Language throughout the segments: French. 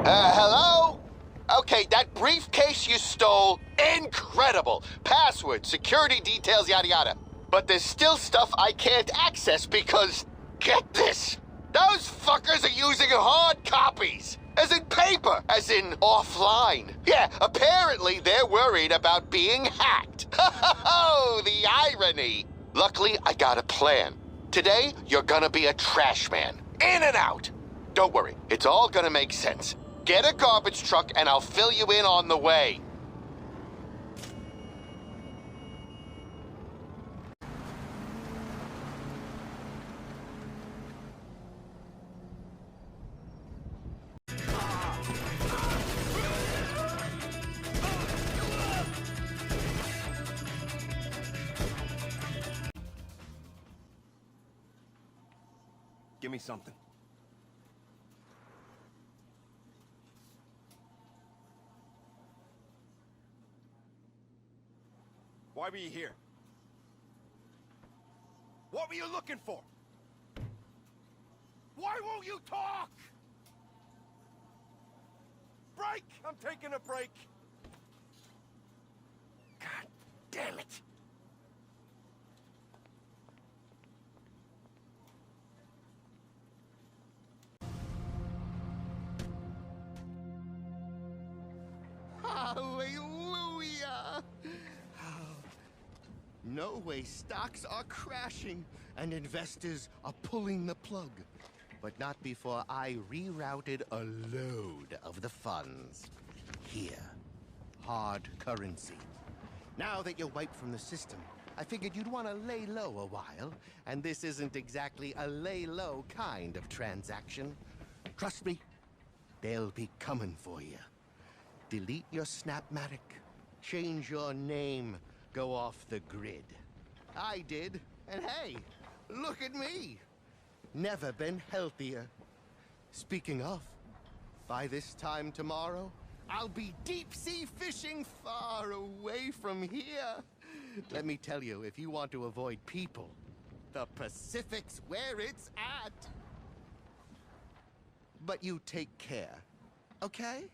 Hello? Okay, that briefcase you stole, incredible. Password, security details, yada yada. But there's still stuff I can't access because, get this, those fuckers are using hard copies. As in paper, as in offline. Yeah, apparently they're worried about being hacked. Oh, the irony. Luckily, I got a plan. Today, you're gonna be a trash man. In and out. Don't worry, it's all gonna make sense. Get a garbage truck and I'll fill you in on the way. Give me something. Why were you here? What were you looking for? Why won't you talk? Break! I'm taking a break. God damn it. Hallelujah! No way, stocks are crashing and investors are pulling the plug. But not before I rerouted a load of the funds. Here, hard currency. Now that you're wiped from the system, I figured you'd want to lay low a while, and this isn't exactly a lay low kind of transaction. Trust me, they'll be coming for you. Delete your Snapmatic, change your name, go off the grid. I did, and hey, look at me. Never been healthier. Speaking of, by this time tomorrow, I'll be deep-sea fishing far away from here. Let me tell you, if you want to avoid people, the Pacific's where it's at. But you take care, okay?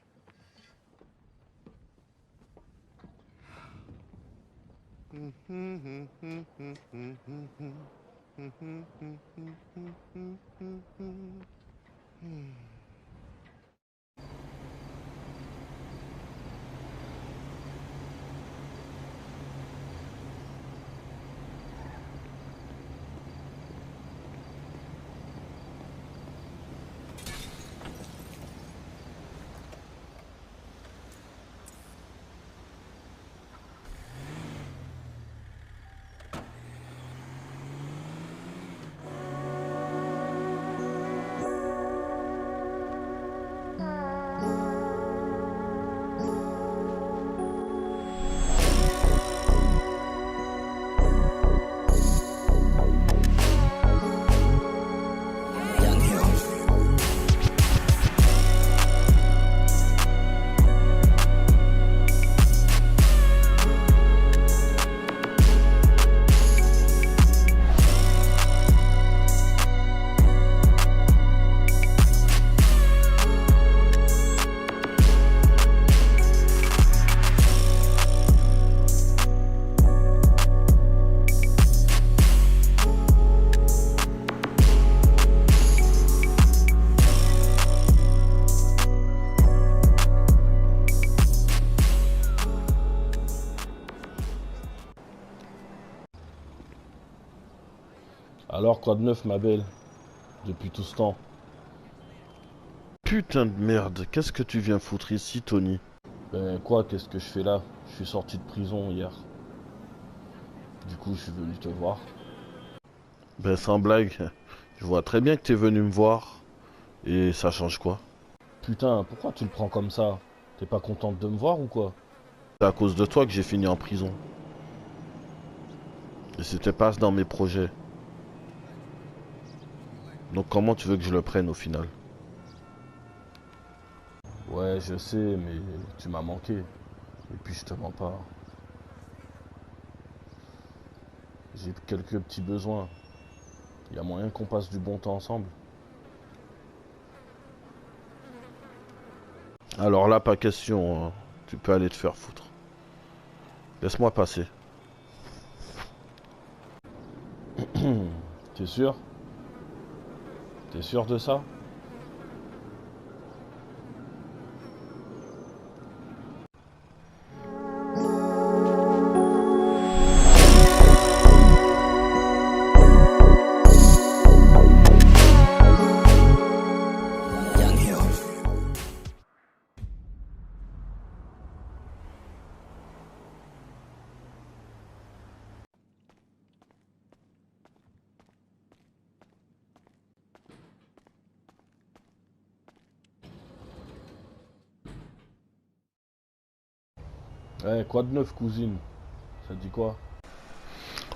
Alors, quoi de neuf, ma belle? Depuis tout ce temps. Putain de merde, qu'est-ce que tu viens foutre ici, Tony? Ben quoi, qu'est-ce que je fais là? Je suis sorti de prison hier. Du coup, je suis venu te voir. Ben sans blague, je vois très bien que t'es venu me voir. Et ça change quoi? Putain, pourquoi tu le prends comme ça? T'es pas contente de me voir ou quoi? C'est à cause de toi que j'ai fini en prison. Et c'était pas dans mes projets. Donc comment tu veux que je le prenne au final? Ouais, je sais, mais tu m'as manqué. Et puis je te mens pas. J'ai quelques petits besoins. Il y a moyen qu'on passe du bon temps ensemble. Alors là, pas question, hein. Tu peux aller te faire foutre. Laisse-moi passer. T'es sûr? T'es sûr de ça? Eh, quoi de neuf, cousine? Ça te dit quoi?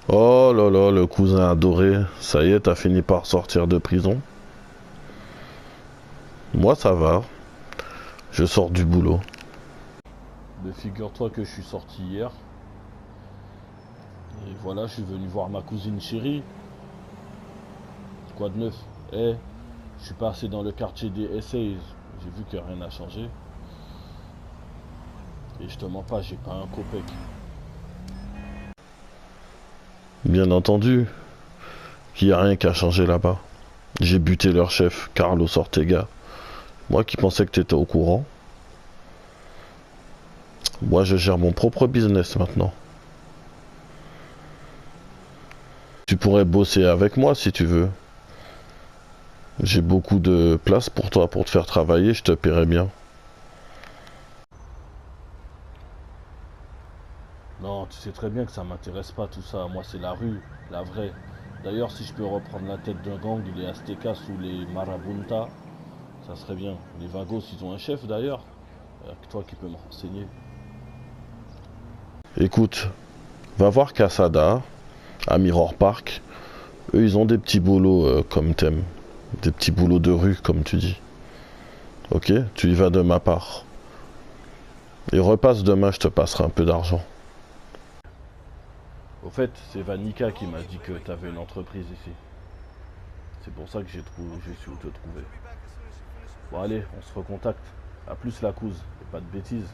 Oh là là, le cousin adoré. Ça y est, t'as fini par sortir de prison? Moi, ça va. Je sors du boulot. Mais figure-toi que je suis sorti hier. Et voilà, je suis venu voir ma cousine chérie. Quoi de neuf? Eh, je suis passé dans le quartier des Essays. J'ai vu que rien n'a changé. Et je te mens pas, j'ai pas un copec. Bien entendu, qu'il n'y a rien qu'à changer là-bas. J'ai buté leur chef, Carlos Ortega. Moi qui pensais que t'étais au courant. Moi, je gère mon propre business maintenant. Tu pourrais bosser avec moi si tu veux. J'ai beaucoup de place pour toi, pour te faire travailler, je te paierai bien. Non, tu sais très bien que ça m'intéresse pas tout ça. Moi, c'est la rue, la vraie. D'ailleurs, si je peux reprendre la tête d'un gang, les Aztecas ou les Marabunta, ça serait bien. Les Vagos, ils ont un chef d'ailleurs. Que toi qui peux me renseigner. Écoute, va voir Casada, à Mirror Park. Eux, ils ont des petits boulots comme t'aimes. Des petits boulots de rue, comme tu dis. Ok, tu y vas de ma part. Et repasse demain, je te passerai un peu d'argent. Au fait, c'est Vanica qui m'a dit que tu avais une entreprise ici. C'est pour ça que j'ai su où te trouver. Bon allez, on se recontacte. A plus la couse, et pas de bêtises.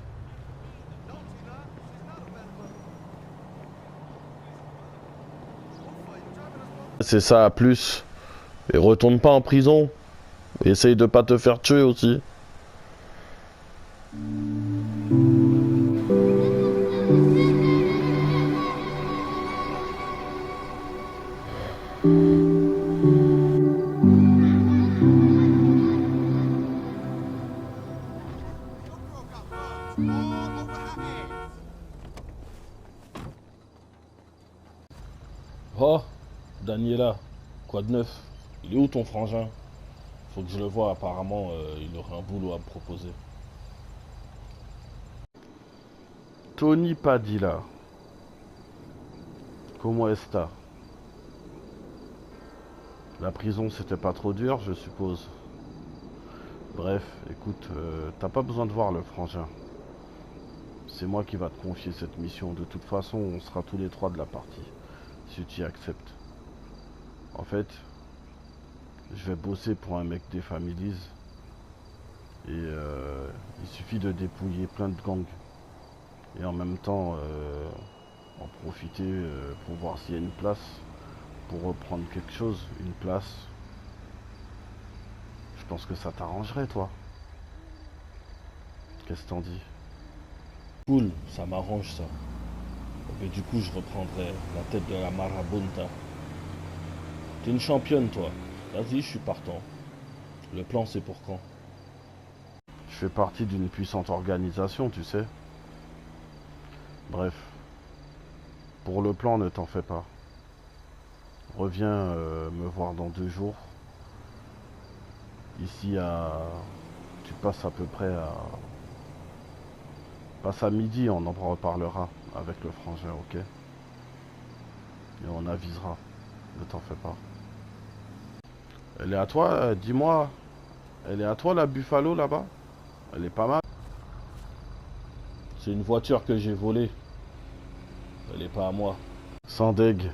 C'est ça, à plus. Et retourne pas en prison. Et essaye de pas te faire tuer aussi. Oh, Daniela, quoi de neuf? Il est où ton frangin? Faut que je le voie, apparemment, il aurait un boulot à me proposer. Tony Padilla. Comment est-ce? La prison, c'était pas trop dur, je suppose. Bref, écoute, t'as pas besoin de voir le frangin. C'est moi qui va te confier cette mission. De toute façon, on sera tous les trois de la partie. Si tu y acceptes. En fait, je vais bosser pour un mec des Families. Et il suffit de dépouiller plein de gangs. Et en même temps, en profiter pour voir s'il y a une place. Pour reprendre quelque chose, une place. Je pense que ça t'arrangerait, toi. Qu'est-ce que t'en dis? Cool, ça m'arrange ça. Mais du coup, je reprendrai la tête de la Marabunta. T'es une championne, toi. Vas-y, je suis partant. Le plan, c'est pour quand? Je fais partie d'une puissante organisation, tu sais. Bref. Pour le plan, ne t'en fais pas. Reviens me voir dans 2 jours. Ici tu passes à peu près à... Passe à midi, on en reparlera avec le frangin, ok? Et on avisera. Ne t'en fais pas. Elle est à toi, dis-moi. Elle est à toi la Buffalo là-bas? Elle est pas mal. C'est une voiture que j'ai volée. Elle est pas à moi. Sans deg.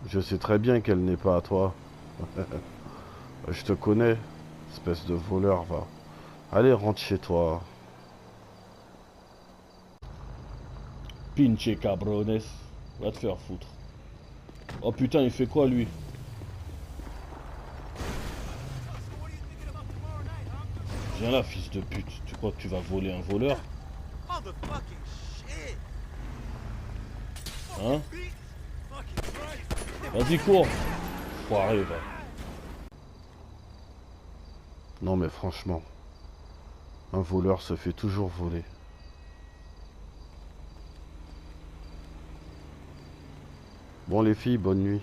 Je sais très bien qu'elle n'est pas à toi. Je te connais, espèce de voleur, va. Allez, rentre chez toi. Pinche cabrones. Va te faire foutre. Oh putain, il fait quoi lui? Viens là, fils de pute. Tu crois que tu vas voler un voleur? Motherfucking shit! Hein? Fucking Christ! Vas-y, cours. Foiré, va. Non mais franchement, un voleur se fait toujours voler. Bon les filles, bonne nuit.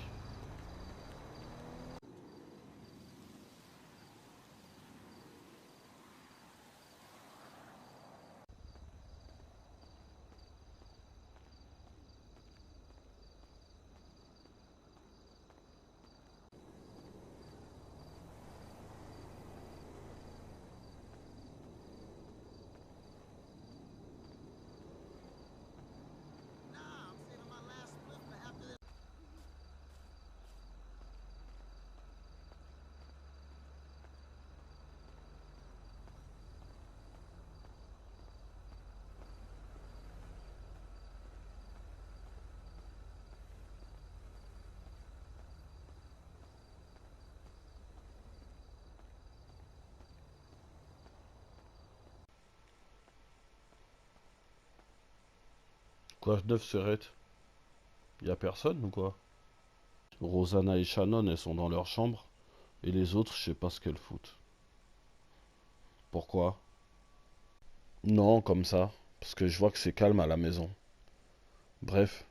Quoi de neuf, Serrette? Y'a personne ou quoi? Rosanna et Shannon, elles sont dans leur chambre. Et les autres, je sais pas ce qu'elles foutent. Pourquoi? Non, comme ça. Parce que je vois que c'est calme à la maison. Bref.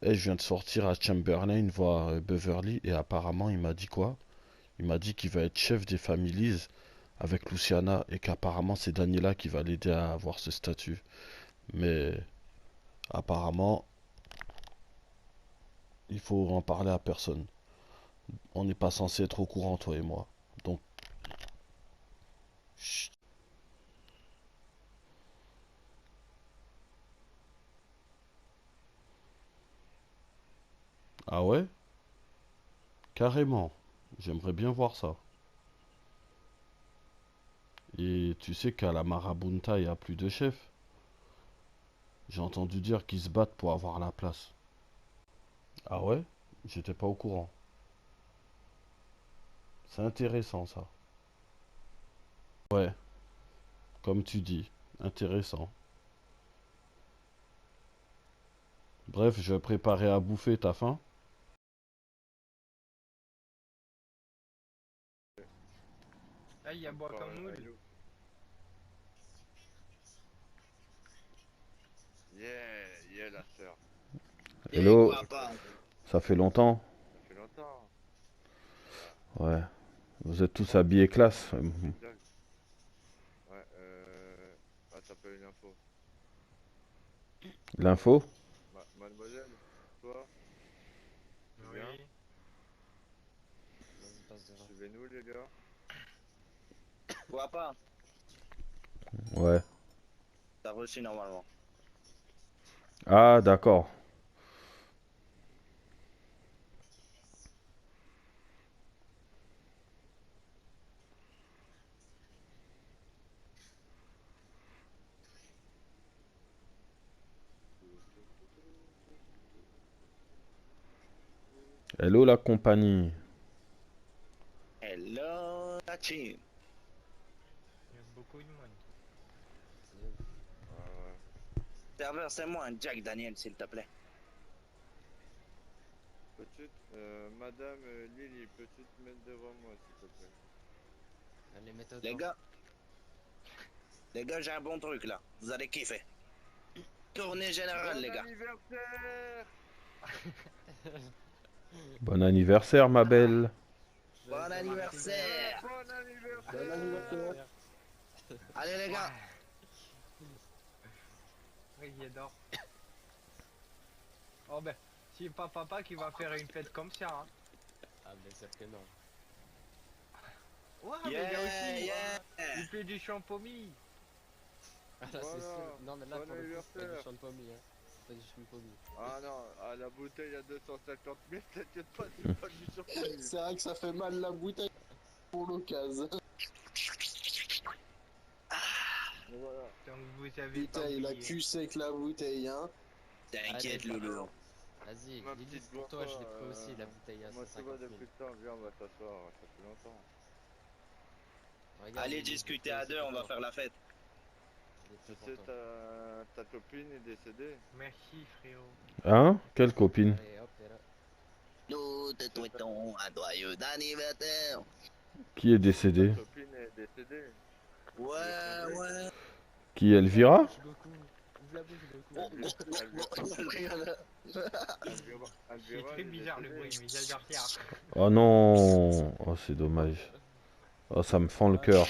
Je viens de sortir à Chamberlain voir Beverly. Et apparemment, il m'a dit quoi? Il m'a dit qu'il va être chef des Families avec Luciana. Et qu'apparemment, c'est Daniela qui va l'aider à avoir ce statut. Mais apparemment, il faut en parler à personne. On n'est pas censé être au courant, toi et moi. Donc, chut. Ah ouais? Carrément. J'aimerais bien voir ça. Et tu sais qu'à la Marabunta, il n'y a plus de chef. J'ai entendu dire qu'ils se battent pour avoir la place. Ah ouais? J'étais pas au courant. C'est intéressant ça. Ouais, comme tu dis, intéressant. Bref, je vais préparer à bouffer, t'as faim? Ah, il y a bois comme nous. Yeah, la sœur. Hello, ça fait longtemps? Ça fait longtemps. Ouais, vous êtes tous habillés classe. Ouais, ah, t'as pas une info. L'info? Mademoiselle, toi, tu viens? Suivez-nous, les gars. Vois pas, Ouais. t'as reçu normalement. Ah, d'accord. Hello la compagnie. Hello, la team. Il y a beaucoup de monde. Serveur, c'est moi un Jack Daniel, s'il te plaît. Petite, Madame Lily, peux-tu te mettre devant moi, s'il te plaît? Les gars, j'ai un bon truc là. Vous allez kiffer. Tournée générale, les gars. Anniversaire! Bon anniversaire, ma belle. Bon anniversaire. Bon anniversaire! Allez, les gars. Oui, il dort. Oh ben, c'est pas papa qui va faire une fête comme ça. Hein. Ah, bien sûr que non. Ouais, mais il y a aussi. Yeah. Il fait du champomis. Ah, là, c'est Voilà. sûr. Non, mais là, Bon pour le coup, c'est pas anniversaire. du champomis, hein. C'est pas du champomis. Ah non, ah, la bouteille à 250 000, t'inquiète pas, c'est pas du surprise. C'est vrai que ça fait mal la bouteille pour l'occasion. Voilà. Donc vous avez pas Putain, il a oublié. cul sec la bouteille, hein. T'inquiète, Allez, Loulou. Vas-y, Ma Lily, petite pour toi, je l'ai Gofa, pris aussi, la bouteille à moi, tu 150 vois, 000. depuis le temps, viens, on va s'asseoir, ça fait longtemps. Regarde, Allez Lily, je l'ai discuter pris à aussi deux, pour on va toi. faire la fête. Je l'ai Tu pris sais, pour toi. ta copine est décédée. Merci, frérot. Hein? Quelle copine? Allez, hop, et là. Nous te souhaitons un joyeux anniversaire. Qui est Ta décédé? copine est décédée. Ouais, ouais. Qui, Elvira? Ouvre la bouche, Goku. Oh, C'est très bizarre le bruit, mais j'adore ça. Oh non! Oh, c'est dommage. Oh, ça me fend le cœur.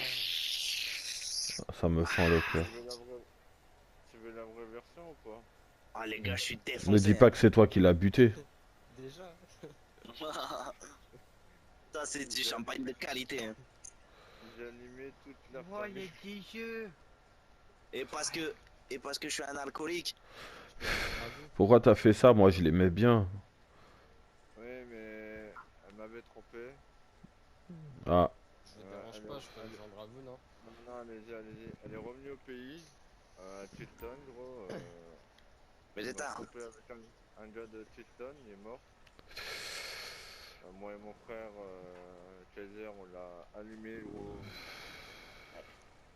Ça me fend le cœur. Tu veux la vraie version ou pas? Ah les gars, je suis défoncé. Me dis pas que c'est toi qui l'as buté. Déjà. Ça c'est du champagne de qualité. Hein. J'ai animé toute la Oh, il y famille. a des jeux. Et parce que je suis un alcoolique. Pourquoi t'as fait ça? Moi, je l'aimais bien. Oui, mais elle m'avait trompé. Ah, Je vous dérange pas, je peux me joindre à vous, non? Non, allez-y, allez-y. Elle est revenue au pays, à Tilton, gros. Mais elle c'est m'a tard. trompé avec un gars de Tilton, il est mort. Moi et mon frère, Kaiser, on l'a allumé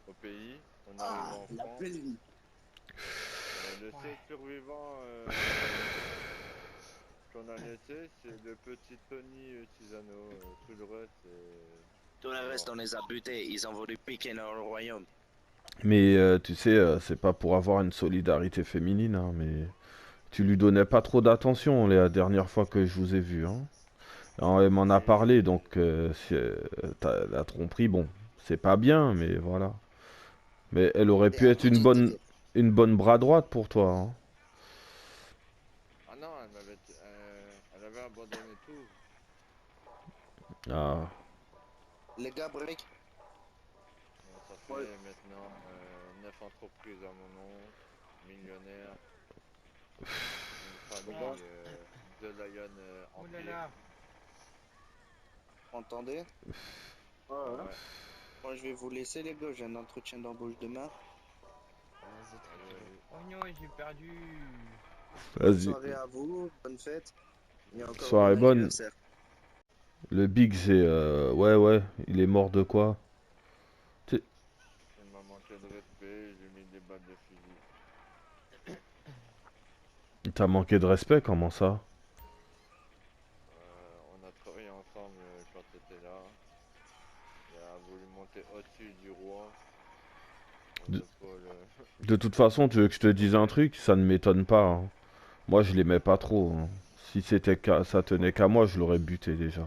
au pays. On arrive en France. Le seul survivant qu'on a laissé, c'est le petit Tony Tisano. Tout le reste, c'est... Tout le reste, on les a butés. Ils ont voulu piquer dans le royaume. mais tu sais, c'est pas pour avoir une solidarité féminine, hein, mais tu lui donnais pas trop d'attention la dernière fois que je vous ai vu, hein. Alors, elle m'en a parlé, donc la tromperie, bon, c'est pas bien, mais voilà. Mais elle aurait pu être une bonne bras droite pour toi, hein. Ah non, elle avait abandonné tout. Ah, Les gars, break. Ça fait maintenant 9 entreprises à mon nom, millionnaire, une famille de Lion Oh là Empire. là. Entendez? Ouais. Moi, je vais vous laisser, les gars. J'ai un entretien d'embauche demain. Vas-y, tranquille. Oh non, j'ai perdu. Bonne vas-y. soirée à vous, bonne fête. Et encore Soirée bon bonne. anniversaire. Le Big, c'est... ouais, il est mort de quoi? Il m'a manqué de respect, j'ai mis des balles de fusil. T'as manqué de respect, comment ça? On a travaillé ensemble quand t'étais là. Il a voulu monter au-dessus du roi. De toute façon, tu veux que je te dise un truc? Ça ne m'étonne pas, hein. Moi, je l'aimais pas trop, hein. Si ça tenait qu'à moi, je l'aurais buté déjà.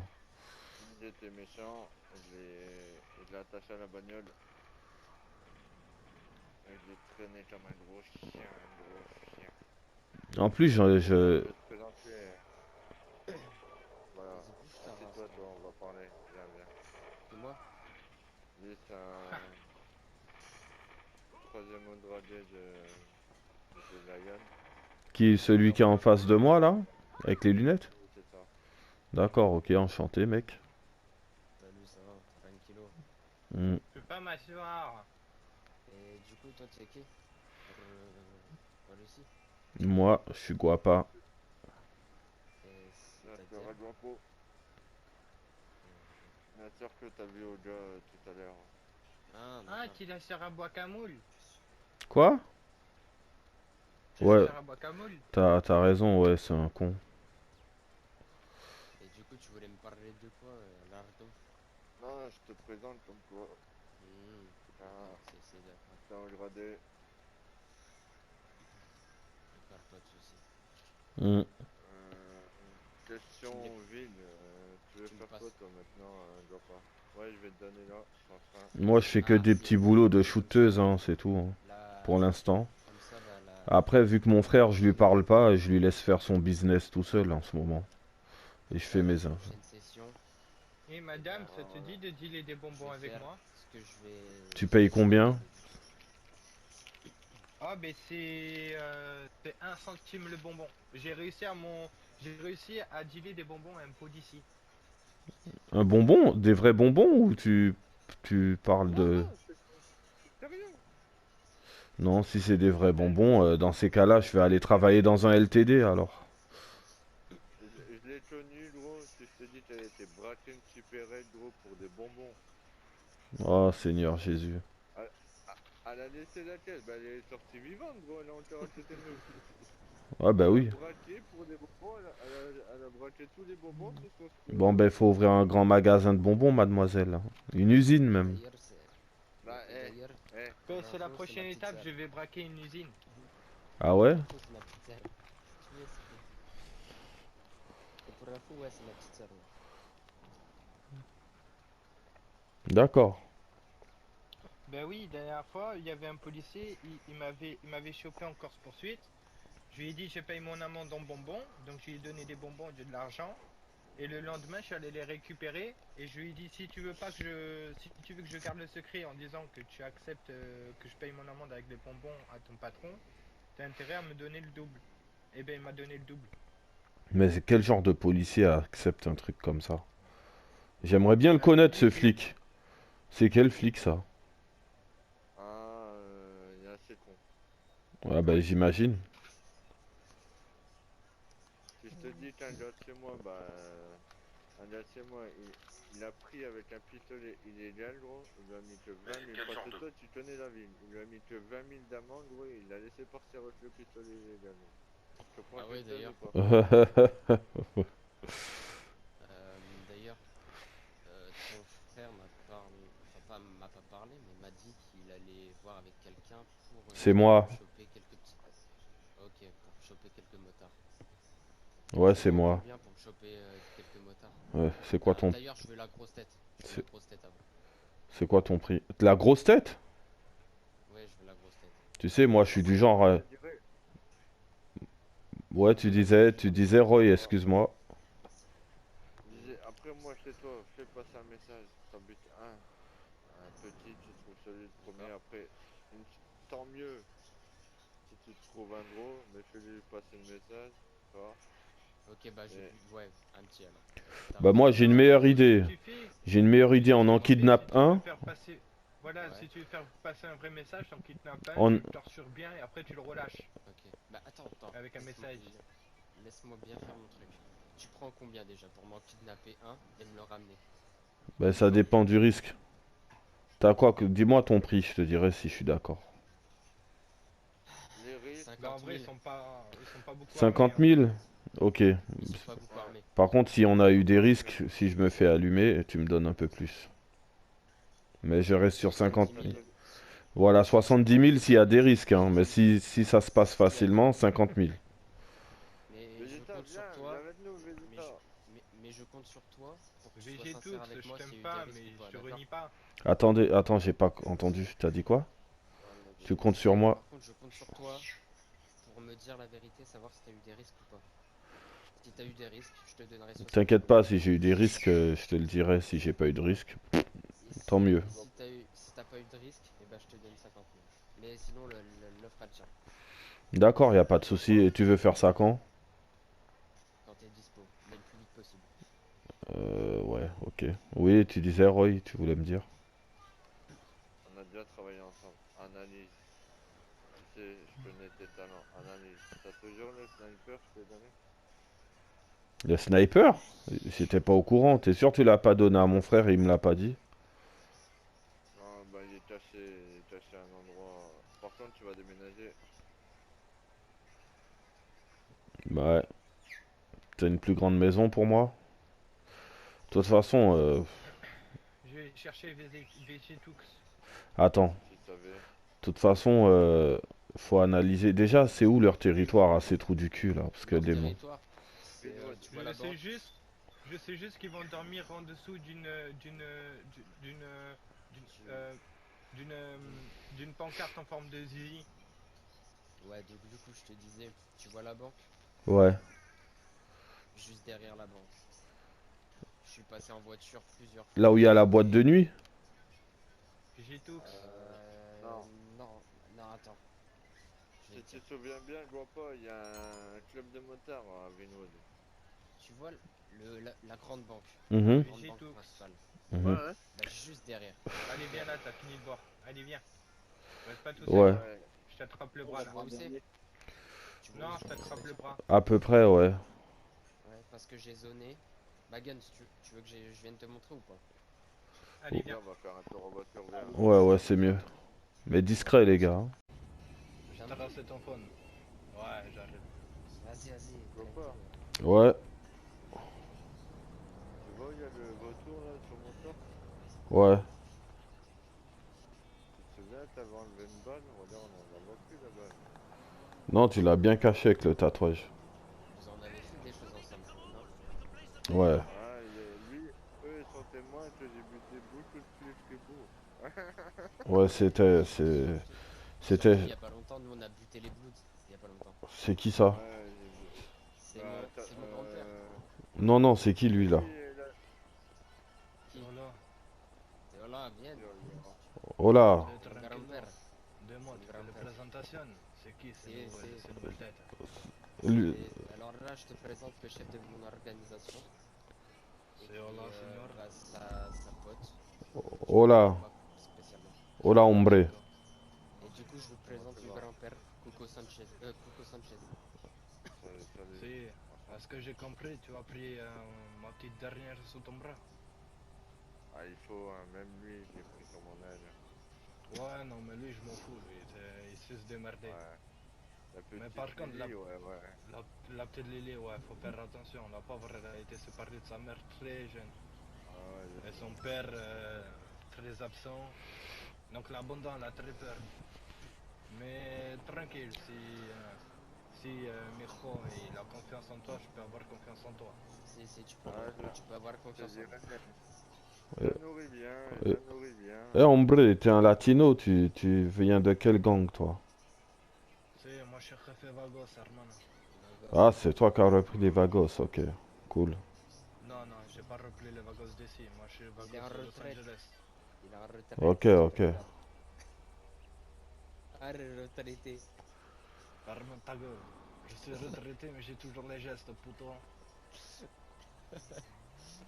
Il était méchant, je l'ai attaché à la bagnole. Et je l'ai traîné comme un gros chien, En plus, Je vais te présenter. Voilà, assieds-toi, toi, on va parler. Viens. Et moi? Lui, c'est un troisième au gradé de chez Lion. Qui est celui qui est en face de moi, là? Avec les lunettes? Oui, c'est ça. D'accord, ok, enchanté, mec. Salut, ça va, tranquillo. Je peux pas m'asseoir. Et du coup, toi, tu es qui? Pour Lucie? Moi, je suis guapa. Et Là, je te c'est-à-dire? Raguapo. La sœur que t'as vu au gars tout à l'heure. Ah, Ah, tu la sœur à Bois-Camoul. Quoi? Tu la Ouais, sœur à Bois-Camoul. t'as raison, ouais, c'est un con. Et du coup, tu voulais me parler de quoi, Lardo? Non, je te présente comme quoi. C'est d'accord. T'as un gradé. D'accord, pas de soucis. Question vide. Tu veux Tu me faire quoi passes. toi maintenant, Guapa? Ouais, je vais te donner là. Je suis en train. Moi, je fais que des petits boulots de shooteuse, hein, c'est tout, hein, pour l'instant. Comme ça, là, Après, vu que mon frère, je lui parle pas, je lui laisse faire son business tout seul en ce moment. Et je fais mes... prochaine session, Et madame, ça te dit de dealer des je bonbons vais avec faire moi? ce que je vais... Tu payes combien? Ah, ben c'est 1 centime le bonbon. J'ai réussi à dealer des bonbons à un pot d'ici. Un bonbon? Des vrais bonbons ou tu parles de... Sérieux? Non, si c'est des vrais bonbons, dans ces cas-là, je vais aller travailler dans un LTD alors. Je l'ai connu, gros. Si je te dis qu'elle était braquée une supérette, gros, pour des bonbons. Oh Seigneur Jésus. Elle a laissé la caisse, bah elle est sortie vivante, gros. Elle est encore à côté de nous. Ah bah oui. Elle a braqué pour des bonbons, elle a braqué tous les bonbons, tout ce qu'on se Bon ben faut ouvrir un grand magasin de bonbons, mademoiselle. Une usine même. D'ailleurs, Bah, d'ailleurs, Ben, c'est la info, prochaine ma petite étape, sœur. je vais braquer une usine. Ah ouais? Info, c'est ma petite sœur. Tu vois, et pour info, ouais, c'est ma petite sœur. Ouais. D'accord. Ben oui, dernière fois, il y avait un policier, il m'avait chopé en course poursuite. Je lui ai dit je paye mon amende en bonbons, donc je lui ai donné des bonbons au lieu de l'argent. Et le lendemain, je suis allé les récupérer et je lui ai dit si tu veux pas que si tu veux que je garde le secret en disant que tu acceptes que je paye mon amende avec des bonbons à ton patron, t'as intérêt à me donner le double. Et ben il m'a donné le double. Mais c'est quel genre de policier accepte un truc comme ça? J'aimerais bien le connaître ce flic. C'est quel flic ça? Ah, il est assez con. Ouais bah j'imagine. Si je te dis qu'un gars de chez moi, bah, un gars de chez moi, il a pris avec un pistolet illégal, gros, il lui a mis que 20 000, parce que toi tu connais la ville, il lui a mis que 20 000 d'amende, gros, et il l'a laissé partir avec le pistolet illégal. Ah ouais, d'ailleurs. D'ailleurs, ton frère m'a pas parlé, mais m'a dit qu'il allait voir avec quelqu'un pour C'est moi. choper quelques petits. Ok, pour choper quelques motards. Ouais, c'est moi. Bien pour choper quelques motards. Ouais, c'est quoi ton... D'ailleurs, je veux la grosse tête. Je veux la grosse tête avant. C'est quoi ton prix? La grosse tête? Ouais, je veux la grosse tête. Tu sais, moi je suis du genre... Ouais, tu disais Roy, excuse-moi. Après moi chez toi, fais passer un message, t'habites un petit, tu trouves celui de premier, après, tant mieux si tu trouves un gros, mais fais-lui passer le message, tu vois. Ok, bah ouais, un petit alors. Bah moi j'ai une meilleure idée. J'ai une meilleure idée, on en kidnappe un. Voilà, ouais. Si tu veux faire passer un vrai message, t'en kidnappes un, tu le tortures bien et après tu le relâches. Ok, bah attends. Avec un message. Laisse-moi bien faire mon truc. Tu prends combien déjà pour m'en kidnapper un et me le ramener? Bah ça dépend du risque. T'as quoi que... Dis-moi ton prix, je te dirai si je suis d'accord. Les risques, bah, en vrai, ils sont pas beaucoup 50 armés, 000 hein. Ok. Ils sont pas beaucoup armés. Par contre, si on a eu des risques, si je me fais allumer, tu me donnes un peu plus. Mais je reste sur 50 000. Voilà, 70 000 s'il y a des risques, hein. Mais si ça se passe facilement, 50 000. Mais je compte sur toi. Mais je compte sur toi pour que tu sois sincère avec moi. Je t'aime pas, mais je te renie pas. Attends, j'ai pas entendu. T'as dit quoi? Tu comptes sur moi? Par contre, je compte sur toi pour me dire la vérité, savoir si t'as eu des risques ou pas. Si t'as eu des risques, je te donnerai 60 000. T'inquiète pas, si j'ai eu des risques, je te le dirai. Si j'ai pas eu de risques, tant mieux. Si t'as pas eu de risque, eh ben, je te donne 50 000. Mais sinon, l'offre elle tient. D'accord, y a pas de souci. Et tu veux faire ça quand? Quand t'es dispo, mais le plus vite possible. Ouais, ok. Oui, tu disais Roy, tu voulais me dire. on a déjà travaillé ensemble. Analyse. Tu sais, je connais tes talents. Analyse. T'as toujours le sniper, je t'ai donné? Le sniper? J'étais pas au courant. T'es sûr que tu l'as pas donné à mon frère et il me l'a pas dit? Non, bah il est caché à un endroit. Par contre, tu vas déménager. Bah ouais. T'as une plus grande maison pour moi? De toute façon, Je vais chercher Vegetux. attends. Si De toute façon, faut analyser. Déjà, c'est où leur territoire à ces trous du cul là? Parce que des mots. Je sais juste qu'ils vont dormir en dessous d'une pancarte en forme de zizi. Ouais, donc du coup, je te disais, tu vois la banque? Ouais. Juste derrière la banque. Je suis passé en voiture plusieurs fois. Là où il y a la boîte de nuit? Non, attends. Si tu te souviens bien, je vois pas, il y a un club de motards à Vinwood. Tu vois la grande banque. La grande banque principale. Ouais. Bah, juste derrière. Allez, viens là, t'as fini de boire. Allez, viens. Reste pas tout seul. Ouais. Je t'attrape le bras là. Où c'est? Non, je t'attrape le bras. À peu près, ouais. Ouais, parce que j'ai zoné. Bagun, tu veux que je vienne te montrer ou pas? Allez, viens. On va faire un tour en voiture, viens. Ouais, ouais, c'est mieux. Mais discret, les gars. Hein. Je t'ai rassé ton phone. Ouais, j'arrive. Vas-y, vas-y. Go pas. Ouais, Tu vois, il y a le vautour là sur mon corps. ouais. Tu te souviens, t'avais enlevé une balle. Regarde, on la voit plus la balle. Non, tu l'as bien caché avec le tatouage. Vous en avez fait des choses ensemble, non? Ouais. Ah, lui, eux, ils sont témoins que j'ai buté beaucoup plus que vous. Ouais, c'était... C'était... Il y a pas longtemps, nous on a buté les Bloods. Il y a pas longtemps. C'est qui ça? Ouais, j'ai vu. C'est mon grand-père. Non, non, c'est qui lui, là? Qui? Voilà. Et voilà, viens. Oh là. C'est Mon tranquille. grand-père. Deux mots, tu fais la présentation. C'est qui ces nouvelles têtes? Lui... Et alors là, je te présente le chef de mon organisation. C'est Ola, Senior. Bah, sa pote. Oh là. Pas spécialement. Oh là, hombre. Et du coup, je vous présente le grand-père, Coco Sanchez. Coco Sanchez. Si, à ce que j'ai compris, tu as pris ma petite dernière sous ton bras. Ah, il faut, hein, même lui, j'ai pris sur mon aile. Ouais, non, mais lui, je m'en fous, lui, il sait se démerder. Ouais. La petite Mais par contre, Lily, ouais. la petite Lily, ouais, faut faire attention. La pauvre, elle a été séparée de sa mère très jeune. Ah ouais, Et son père, très absent. Donc l'abondant, elle a très peur. Mais tranquille, si Mijo, il a confiance en toi, je peux avoir confiance en toi. Si, tu peux avoir confiance en moi. Je nourris bien, je nourris bien. Eh, hombre, t'es un latino, tu viens de quel gang, toi? Si, moi je suis jefe Vagos, hermano. Ah, c'est toi qui as repris les Vagos, ok. Cool. Non, non, j'ai pas repris les Vagos d'ici, moi je suis Vagos Il est en de Los retraite. Angeles. Il est en retraite. Ok, ok. Ah, retraité. Ferme ta gueule. Je suis retraité, mais j'ai toujours les gestes, putain.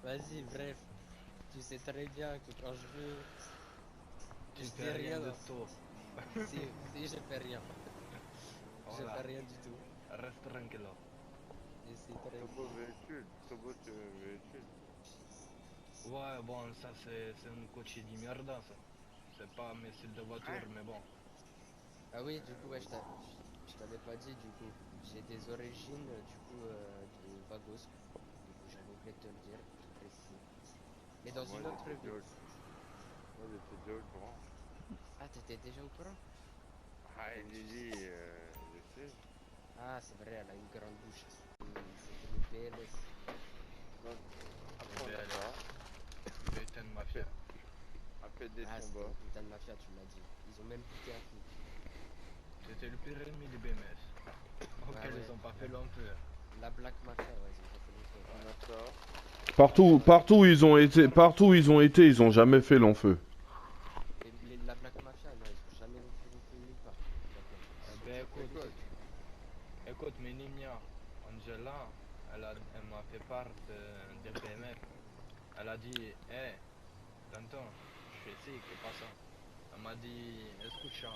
Vas-y, bref. Tu sais très bien que quand je veux... Tu je fais fais rien rien. de tout. Si, je fais rien. Je Voilà. fais rien du tout. Reste tranquille. Et c'est très Turbo véhicule, turbo véhicule. Ouais, bon, ça c'est une coche di mierda, ça. C'est pas mes styles de voiture, mais bon. Ah oui, du coup, ouais, je t'avais pas dit, du coup. J'ai des origines, du coup, de Vagos. Du coup, j'avais oublié de te le dire, pour te préciser. Mais dans une autre vie. Moi, j'étais déjà au courant. Ah, t'étais déjà au courant? Ah, et Lily, je sais. Ah, c'est vrai, elle a une grande bouche. C'était le PLS. Non, après, on a pas. Putain de mafia. Après des Ah, c'était combats. une putain de mafia, tu m'as dit. Ils ont même buté un flic. C'était le pire ennemi des BMS. Auquel ouais. ils ont pas fait long feu. La Black Mafia, ouais, ils ont pas fait long On a ça. Partout où ils ont été, ils ont jamais fait long feu. Et la Black Mafia, non, ils ont jamais fait long feu nulle part. Ben écoute, mais Nimia, Angela, elle m'a fait part des BMF. Elle a dit, hé, Danton, je fais ci, qu'est pas ça. Elle m'a dit, escucha,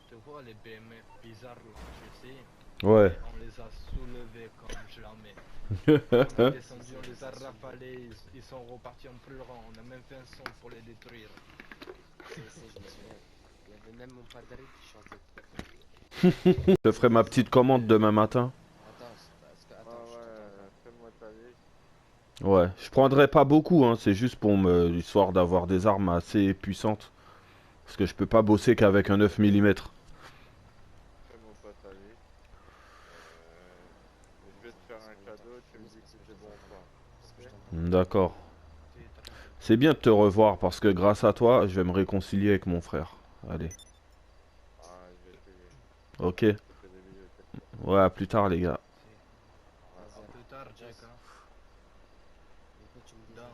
tu vois les BMF bizarres là, je sais. Ouais. On les a soulevés comme jamais. On est descendu, on les a rafalés, ils sont repartis en pleurant. On a même fait un son pour les détruire. Je me souviens. Il y avait même mon padre qui chantait. Je ferai ma petite commande demain matin. Attends, fais-moi ta liste. Ouais, je prendrai pas beaucoup, hein, c'est juste pour histoire d'avoir des armes assez puissantes. Parce que je peux pas bosser qu'avec un 9 mm. Fais-moi pas ta liste. Je vais te faire un cadeau, tu me dis si c'est bon ou pas. D'accord. C'est bien de te revoir parce que grâce à toi, je vais me réconcilier avec mon frère. Allez. Ah, je vais t'aider. Ok. Ouais, à plus tard les gars. À plus tard, Jack. Hein. Donc,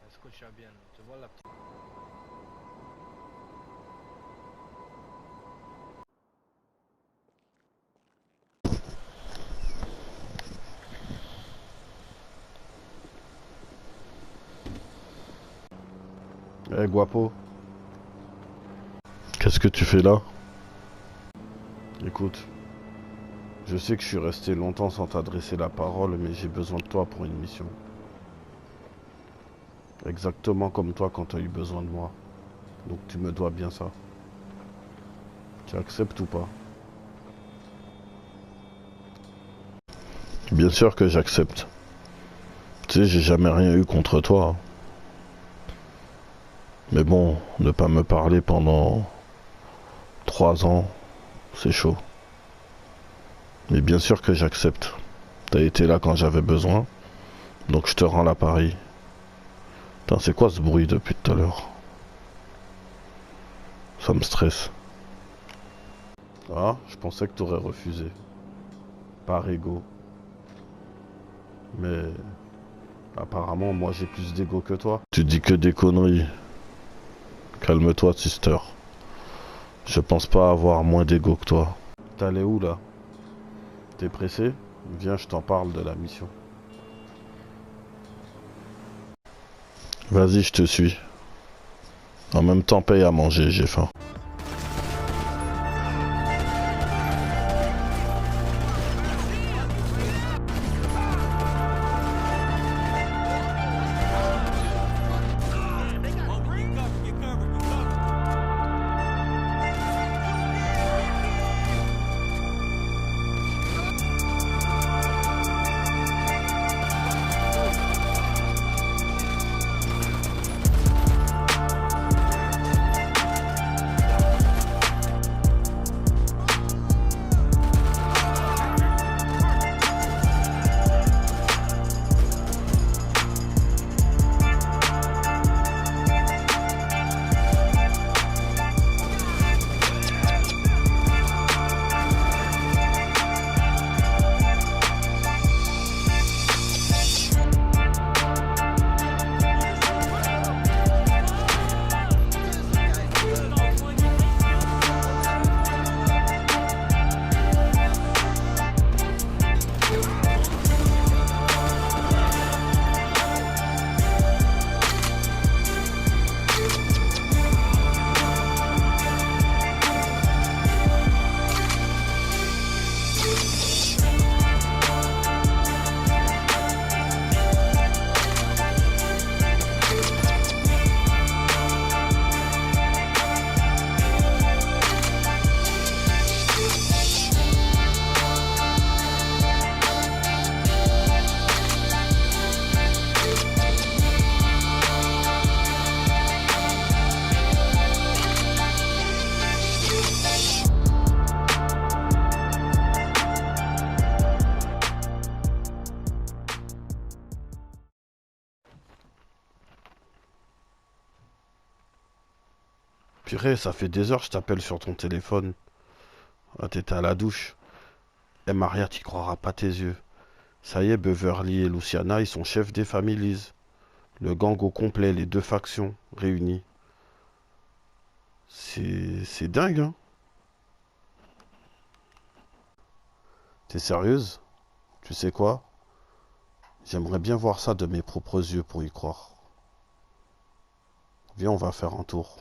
escucha bien. Tu vois la petite... Eh, guapo. Qu'est-ce que tu fais là? Écoute, je sais que je suis resté longtemps sans t'adresser la parole, mais j'ai besoin de toi pour une mission. Exactement comme toi quand tu as eu besoin de moi. Donc tu me dois bien ça. Tu acceptes ou pas? Bien sûr que j'accepte. Tu sais, j'ai jamais rien eu contre toi. Mais bon, ne pas me parler pendant 3 ans, c'est chaud. Mais bien sûr que j'accepte. T'as été là quand j'avais besoin, donc je te rends l'appareil. Putain, c'est quoi ce bruit depuis tout à l'heure? Ça me stresse. Ah, je pensais que t'aurais refusé. Par ego. Mais apparemment, moi j'ai plus d'ego que toi. Tu dis que des conneries. Calme-toi, sister. Je pense pas avoir moins d'ego que toi. T'allais où là? T'es pressé? Viens, je t'en parle de la mission. Vas-y, je te suis. En même temps, paye à manger, j'ai faim. Purée, ça fait des heures que je t'appelle sur ton téléphone. Ah, t'étais à la douche. Eh Maria, t'y croiras pas tes yeux. Ça y est, Beverly et Luciana, ils sont chefs des Families. Le gang au complet, les 2 factions réunies. C'est dingue, hein? T'es sérieuse? Tu sais quoi? J'aimerais bien voir ça de mes propres yeux pour y croire. Viens, on va faire un tour.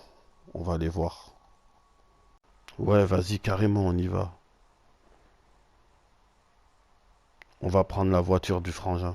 On va aller voir. Ouais, vas-y, carrément, on y va. On va prendre la voiture du frangin.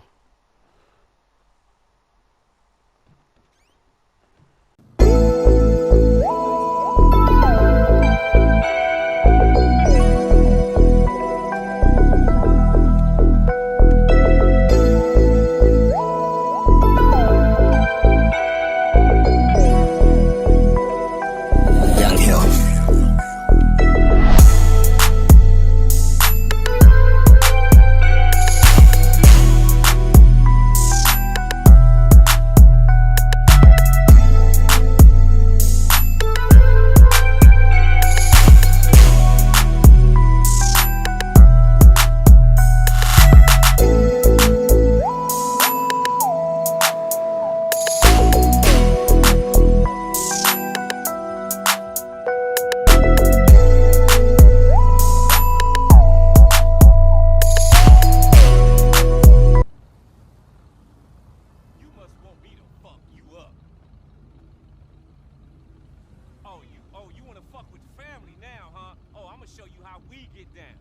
me get down.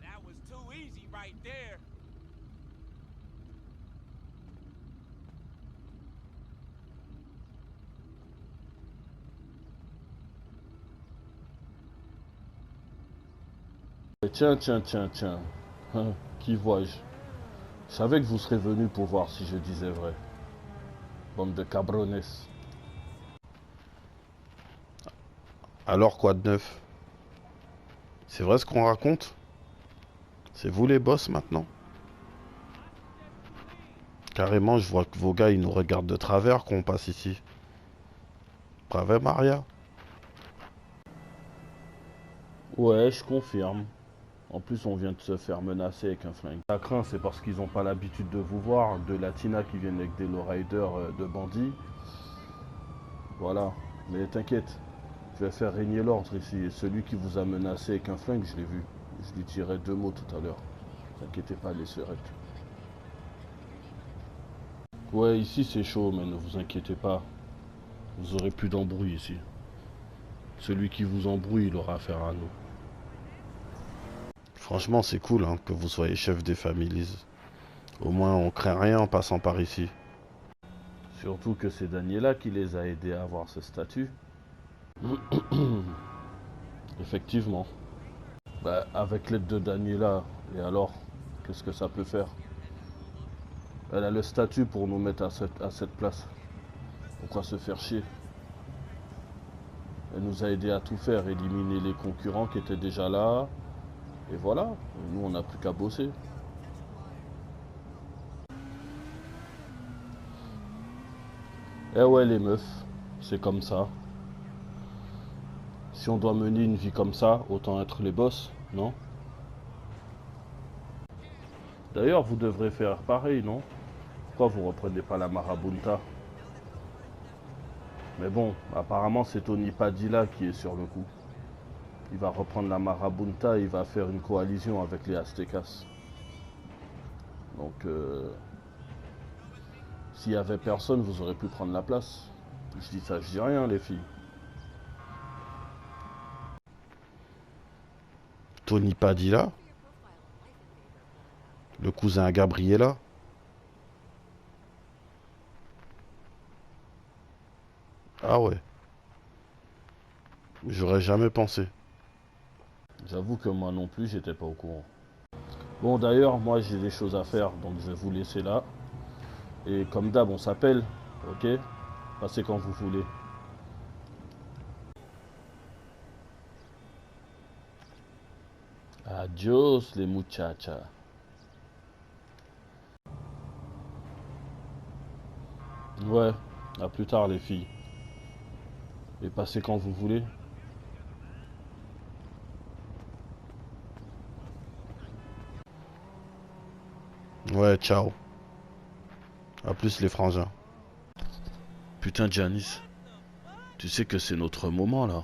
That was too easy right there. Tiens, tiens, tiens, tiens. Hein, qui vois-je? Je savais que vous serez venus pour voir si je disais vrai. Bande de cabrones. Alors quoi de neuf? C'est vrai ce qu'on raconte? C'est vous les boss maintenant? Carrément, je vois que vos gars, ils nous regardent de travers quand on passe ici. Pas vrai, Maria? Ouais, je confirme. En plus, on vient de se faire menacer avec un flingue. La crainte, c'est parce qu'ils n'ont pas l'habitude de vous voir, de Latina qui viennent avec des lowriders de bandits. Voilà. Mais t'inquiète, je vais faire régner l'ordre ici. Et celui qui vous a menacé avec un flingue, je l'ai vu. Je lui tirais 2 mots tout à l'heure. T'inquiétez pas, les sœurettes. Ouais, ici c'est chaud, mais ne vous inquiétez pas. Vous aurez plus d'embrouille ici. Celui qui vous embrouille, il aura affaire à nous. Franchement, c'est cool hein, que vous soyez chef des familles. Au moins, on craint rien en passant par ici. Surtout que c'est Daniela qui les a aidés à avoir ce statut. Effectivement. Bah, avec l'aide de Daniela, et alors, qu'est-ce que ça peut faire? Elle a le statut pour nous mettre à cette place. Pourquoi se faire chier? Elle nous a aidés à tout faire, éliminer les concurrents qui étaient déjà là. Et voilà, et nous on n'a plus qu'à bosser. Eh ouais les meufs, c'est comme ça. Si on doit mener une vie comme ça, autant être les boss, non? D'ailleurs, vous devrez faire pareil, non? Pourquoi vous reprenez pas la marabunta? Mais bon, apparemment c'est Tony Padilla qui est sur le coup. Il va reprendre la marabunta et il va faire une coalition avec les Aztecas. Donc, s'il y avait personne, vous aurez pu prendre la place. Je dis ça, je dis rien les filles. Tony Padilla? Le cousin à Gabriella? Ah ouais. J'aurais jamais pensé. J'avoue que moi non plus, j'étais pas au courant. Bon d'ailleurs, moi j'ai des choses à faire, donc je vais vous laisser là. Et comme d'hab, on s'appelle, ok? Passez quand vous voulez. Adios les muchachas. Ouais, à plus tard les filles. Et passez quand vous voulez. Ouais, ciao. A plus les frangins. Putain Janice, tu sais que c'est notre moment là.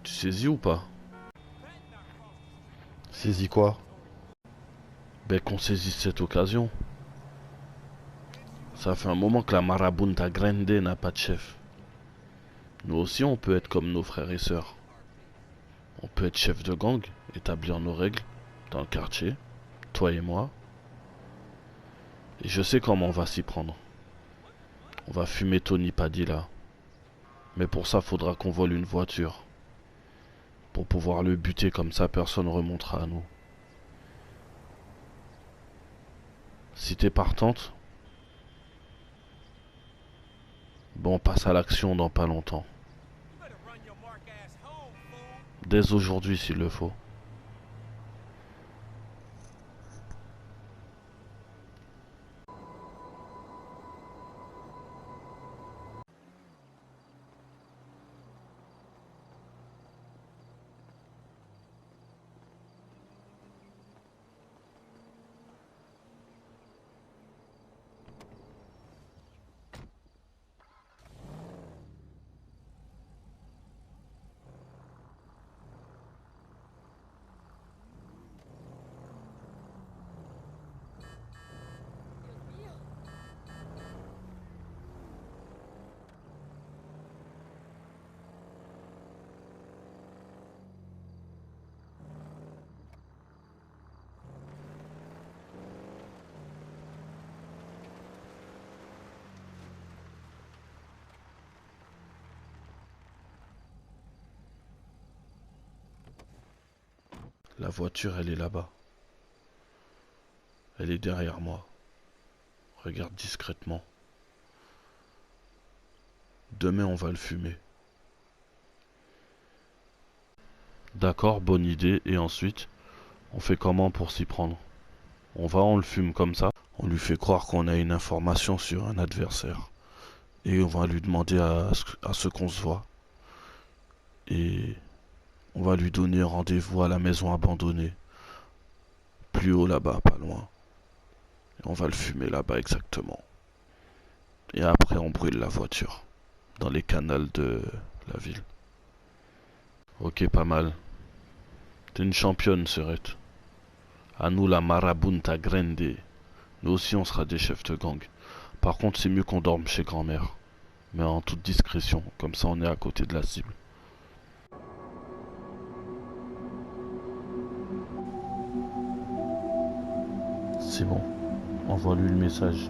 Tu saisis ou pas? Saisis quoi? Ben qu'on saisisse cette occasion. Ça fait un moment que la Marabunta Grande n'a pas de chef. Nous aussi on peut être comme nos frères et sœurs. On peut être chef de gang, établir nos règles dans le quartier, toi et moi. Et je sais comment on va s'y prendre. On va fumer Tony Padilla. Mais pour ça faudra qu'on vole une voiture. Pour pouvoir le buter comme ça personne ne remontera à nous. Si t'es partante, bon, on passe à l'action dans pas longtemps. Dès aujourd'hui s'il le faut. La voiture, elle est là-bas. Elle est derrière moi. Regarde discrètement. Demain, on va le fumer. D'accord, bonne idée. Et ensuite, on fait comment pour s'y prendre? On le fume comme ça. On lui fait croire qu'on a une information sur un adversaire. Et on va lui demander à ce qu'on se voit. Et on va lui donner rendez-vous à la maison abandonnée. Plus haut là-bas, pas loin. Et on va le fumer là-bas exactement. Et après, on brûle la voiture. Dans les canals de la ville. Ok, pas mal. T'es une championne, Serette. À nous, la marabunta grande. Nous aussi, on sera des chefs de gang. Par contre, c'est mieux qu'on dorme chez grand-mère. Mais en toute discrétion. Comme ça, on est à côté de la cible. C'est bon. Envoie-lui le message.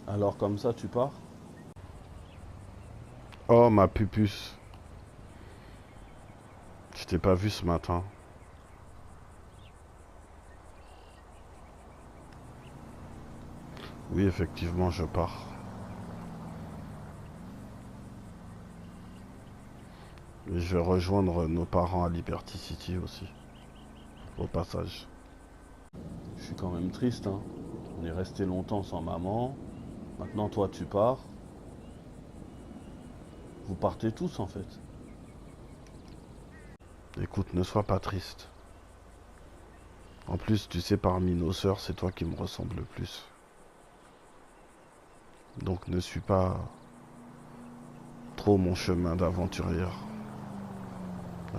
Alors comme ça, tu pars? Oh, ma pupuce. Je t'ai pas vu ce matin. Oui, effectivement, je pars. Et je vais rejoindre nos parents à Liberty City aussi. Au passage. Je suis quand même triste, hein. On est resté longtemps sans maman. Maintenant, toi, tu pars. Vous partez tous, en fait. Écoute, ne sois pas triste. En plus, tu sais, parmi nos sœurs, c'est toi qui me ressemble le plus. Donc ne suis pas trop mon chemin d'aventurière.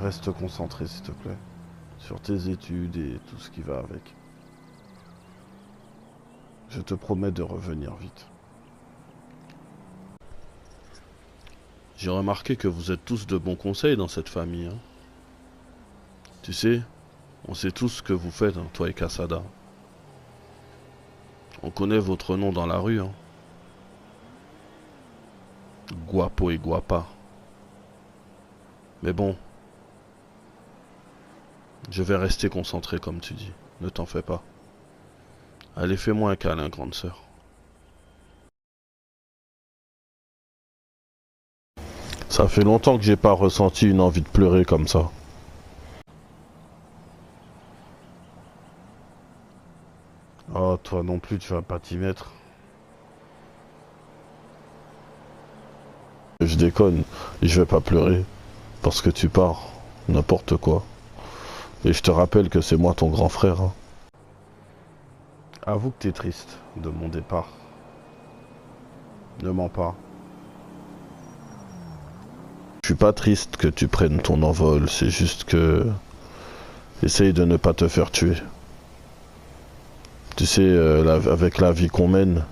Reste concentré, s'il te plaît, sur tes études et tout ce qui va avec. Je te promets de revenir vite. J'ai remarqué que vous êtes tous de bons conseils dans cette famille, hein. Tu sais, on sait tous ce que vous faites, hein, toi et Casada. On connaît votre nom dans la rue, hein. Guapo et Guapa. Mais bon, je vais rester concentré comme tu dis. Ne t'en fais pas. Allez, fais-moi un câlin, grande sœur. Ça fait longtemps que j'ai pas ressenti une envie de pleurer comme ça. Oh, toi non plus, tu vas pas t'y mettre. Je déconne, je vais pas pleurer. Parce que tu pars, n'importe quoi. Et je te rappelle que c'est moi ton grand frère, hein. Avoue que t'es triste de mon départ. Ne mens pas. Je suis pas triste que tu prennes ton envol, c'est juste que... Essaye de ne pas te faire tuer. Tu sais, avec la vie qu'on mène,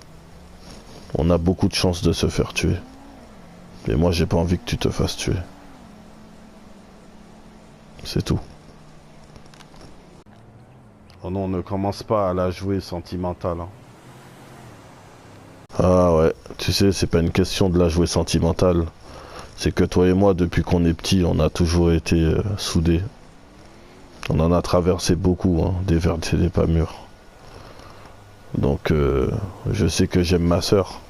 on a beaucoup de chances de se faire tuer. Et moi, j'ai pas envie que tu te fasses tuer. C'est tout. Oh non, ne commence pas à la jouer sentimentale, hein. Ah ouais, tu sais, c'est pas une question de la jouer sentimentale. C'est que toi et moi, depuis qu'on est petit, on a toujours été soudés. On en a traversé beaucoup, hein, des vertes et des pas mûrs. Donc, je sais que j'aime ma sœur.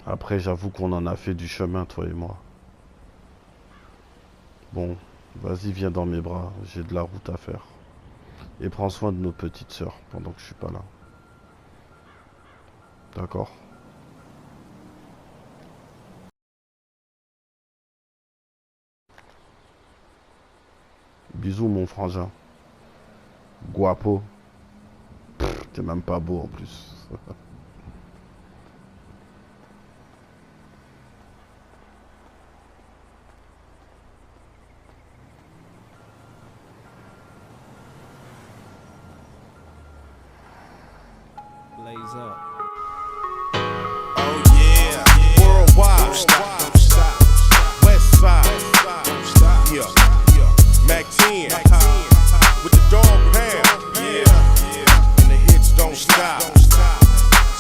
Après, j'avoue qu'on en a fait du chemin, toi et moi. Bon, vas-y, viens dans mes bras, j'ai de la route à faire. Et prends soin de nos petites sœurs pendant que je suis pas là. D'accord? Bisous, mon frangin. Guapo. T'es même pas beau en plus. Blaze up. Oh yeah, worldwide, don't stop. West side, don't stop. Yeah, Mac 10, with the dog pound. Yeah, and the hits don't stop.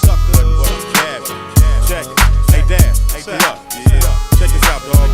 Sucker, check it. Hey Dad, what up? Check this out, dog.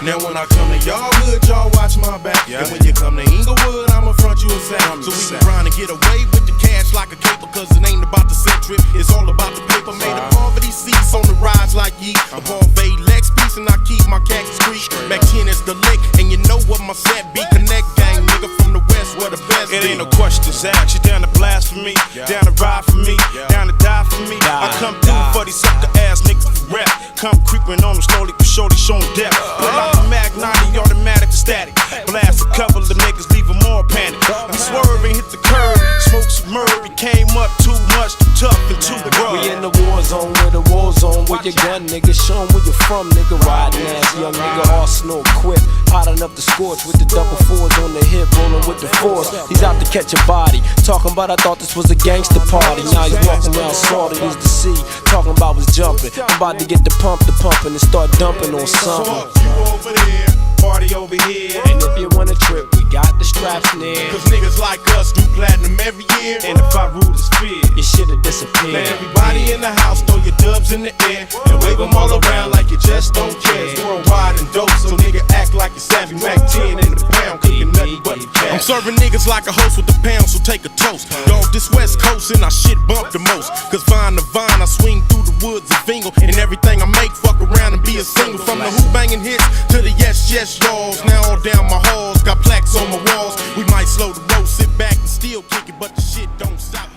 Now when I come to y'all hood, y'all watch my back. And when you come to Inglewood, I'ma front you a sack. So we can grind and get away with the cash like a caper, cause it ain't about the set trip, it's all about the paper. Made of poverty seats on the rides like ye. Above a Lex piece and I keep my cactus creek. Mac 10 is the lick, and you know what my set be. Connect gang, nigga from the west, where the best it ain't no questions asked. You down to blast for me, down to ride for me, down to die for me. I come through for these sucker ass niggas for rap. Come creeping on them slowly, for shorty showing death. Pull out the Mac 90, automatic to static. Blast a couple of niggas, leave them more panic. We swerve and hit the curb, smoke some murder. We came up too much, too tough and too rough. We in the war zone, where the war zone, where your gun, nigga. Show 'em where you from, nigga. Riding ass, young nigga, Arsenal equipped. Hot enough to scorch with the double fours on the hip, rolling with the force. He's out to catch a body. Talking about I thought this was a gangster party. Now he's walking around salty as the sea. Talking about was jumping. I'm about to get the pumping and start dumping on something. You over there, party over here. And if you want a trip, we got the straps near. Cause niggas like us do platinum every year. And if I rule the sphere, you should've disappeared. Now everybody in the house, throw your dubs in the air and wave them all around like you just don't care. It's worldwide and dope, so nigga act like you're savvy. Mac 10 in the pound, cooking nothing but cash. I'm serving niggas like a host with the pound, so take a toast. Dog, this West Coast and our shit bump the most. Cause vine to vine, I swing through the woods of Vingle. And everything I make, fuck around and be a single. From the hoop banging hits to the yes, y'alls. Now all down my halls, got plaques on my walls. We might slow the road, sit back and still kick it, but the shit don't stop.